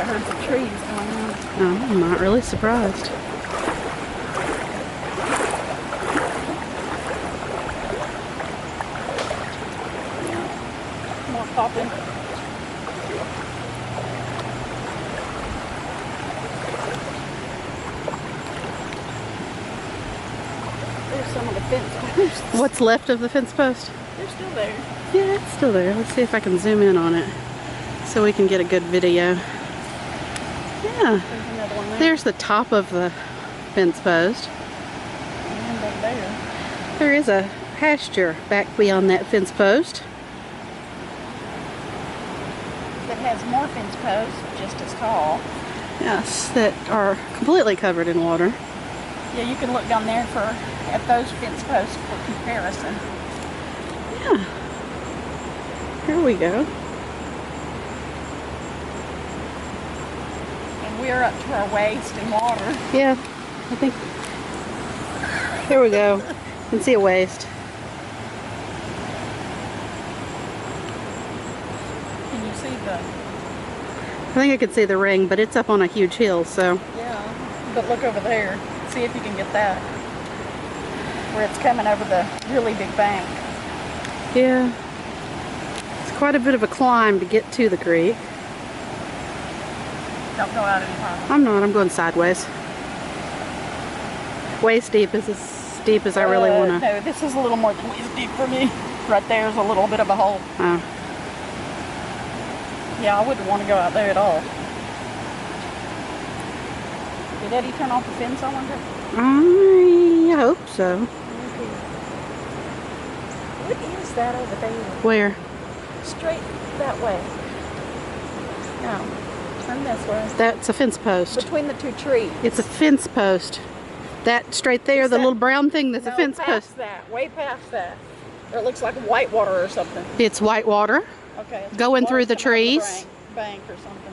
I heard some trees going on. Oh, I'm not really surprised. More popping. There's some of the fence posts. What's left of the fence post? They're still there. Yeah, it's still there. Let's see if I can zoom in on it so we can get a good video. Yeah, There's another one there. there's the top of the fence post. And up there. There is a pasture back beyond that fence post. That has more fence posts, just as tall. Yes, that are completely covered in water. Yeah, you can look down there at those fence posts for comparison. Yeah. Here we go. And we're up to our waist in water. Yeah, I think. Here we go. You can see a waist. Can you see the... I think I could see the ring, but it's up on a huge hill, so. Yeah, but look over there. See if you can get that. Where it's coming over the really big bank. Yeah. It's quite a bit of a climb to get to the creek. Don't go out any farther. I'm not, I'm going sideways. Waist deep is as deep as I really want to. No, this is a little more than waist deep for me. Right there's a little bit of a hole. Oh. Yeah, I wouldn't want to go out there at all. Did Eddie turn off the fence, I wonder? I hope so. What is that over there? Where? Straight that way. No, turn this way. That's a fence post. Between the two trees. It's a fence post. That straight there, the little brown thing, that's a fence past post. that, way past that. Or it looks like white water or something. It's white water Okay. going through the Water's coming out of trees. Bank or something.